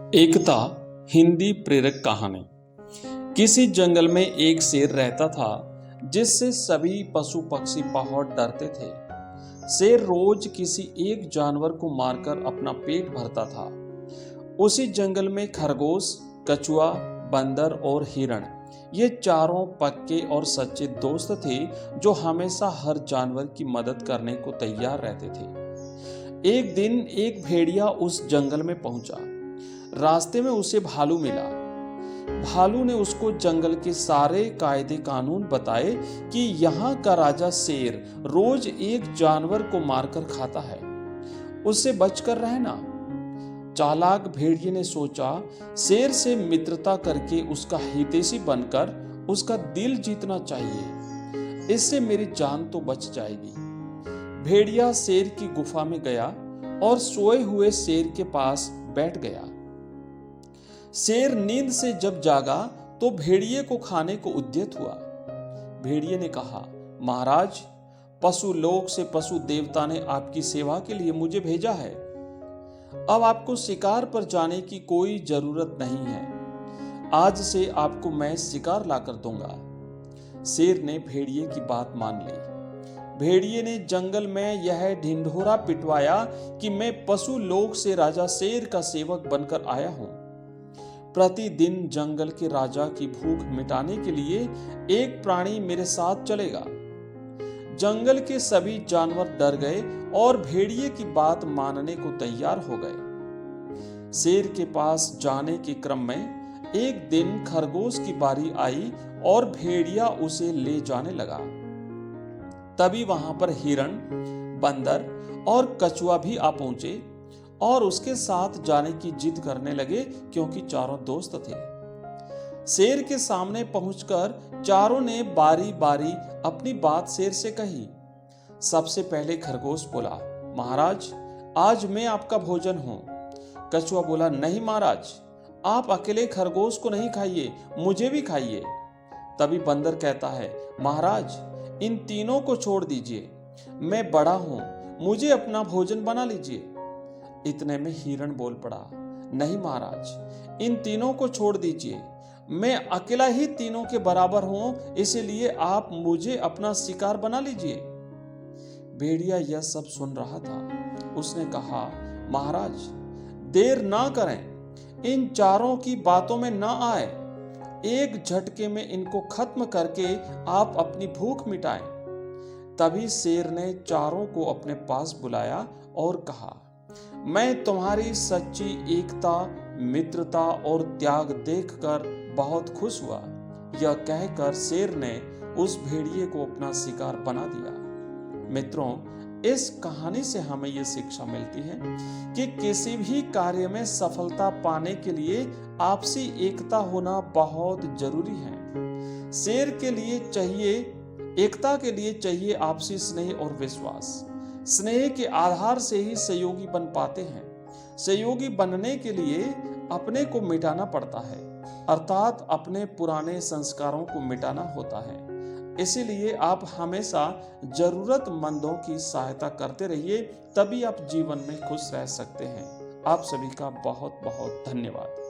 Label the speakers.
Speaker 1: एकता हिंदी प्रेरक कहानी। किसी जंगल में एक शेर रहता था जिससे सभी पशु पक्षी बहुत डरते थे। शेर रोज किसी एक जानवर को मारकर अपना पेट भरता था। उसी जंगल में खरगोश, कछुआ, बंदर और हिरण, ये चारों पक्के और सच्चे दोस्त थे जो हमेशा हर जानवर की मदद करने को तैयार रहते थे। एक दिन एक भेड़िया उस जंगल में पहुंचा। रास्ते में उसे भालू मिला। भालू ने उसको जंगल के सारे कायदे कानून बताए कि यहाँ का राजा शेर रोज एक जानवर को मारकर खाता है, उससे बचकर रहना। चालाक भेड़िए ने सोचा, शेर से मित्रता करके उसका हितैषी बनकर उसका दिल जीतना चाहिए, इससे मेरी जान तो बच जाएगी। भेड़िया शेर की गुफा में गया और सोए हुए शेर के पास बैठ गया। शेर नींद से जब जागा तो भेड़िए को खाने को उद्यत हुआ। भेड़िए ने कहा, महाराज, पशु लोक से पशु देवता ने आपकी सेवा के लिए मुझे भेजा है। अब आपको शिकार पर जाने की कोई जरूरत नहीं है। आज से आपको मैं शिकार लाकर दूंगा। शेर ने भेड़िए की बात मान ली। भेड़िए ने जंगल में यह ढिंढोरा पिटवाया कि मैं पशु लोक से राजा शेर का सेवक बनकर आया हूं। प्रतिदिन जंगल के राजा की भूख मिटाने के लिए एक प्राणी मेरे साथ चलेगा। जंगल के सभी जानवर डर गए और भेड़िए की बात मानने को तैयार हो गए। शेर के पास जाने के क्रम में एक दिन खरगोश की बारी आई और भेड़िया उसे ले जाने लगा। तभी वहां पर हिरण, बंदर और कछुआ भी आ पहुंचे और उसके साथ जाने की जिद करने लगे, क्योंकि चारों दोस्त थे। शेर के सामने पहुंचकर चारों ने बारी बारी अपनी बात शेर से कही। सबसे पहले खरगोश बोला, महाराज, आज मैं आपका भोजन हूं। कछुआ बोला, नहीं महाराज, आप अकेले खरगोश को नहीं खाइए, मुझे भी खाइए। तभी बंदर कहता है, महाराज, इन तीनों को छोड़ दीजिए, मैं बड़ा हूं, मुझे अपना भोजन बना लीजिए। इतने में हिरण बोल पड़ा, नहीं महाराज, इन तीनों को छोड़ दीजिए, मैं अकेला ही तीनों के बराबर हूं, इसलिए आप मुझे अपना शिकार बना लीजिए। भेड़िया यह सब सुन रहा था। उसने कहा, महाराज, देर ना करें, इन चारों की बातों में ना आए, एक झटके में इनको खत्म करके आप अपनी भूख मिटाएं। तभी शेर ने चारों को अपने पास बुलाया और कहा, मैं तुम्हारी सच्ची एकता, मित्रता और त्याग देखकर बहुत खुश हुआ। यह कहकर शेर ने उस भेड़िए को अपना शिकार बना दिया। मित्रों, इस कहानी से हमें यह शिक्षा मिलती है कि किसी भी कार्य में सफलता पाने के लिए आपसी एकता होना बहुत जरूरी है। एकता के लिए चाहिए आपसी स्नेह और विश्वास। स्नेह के आधार से ही सहयोगी बन पाते हैं। सहयोगी बनने के लिए अपने को मिटाना पड़ता है, अर्थात अपने पुराने संस्कारों को मिटाना होता है। इसीलिए आप हमेशा जरूरतमंदों की सहायता करते रहिए, तभी आप जीवन में खुश रह सकते हैं। आप सभी का बहुत बहुत धन्यवाद।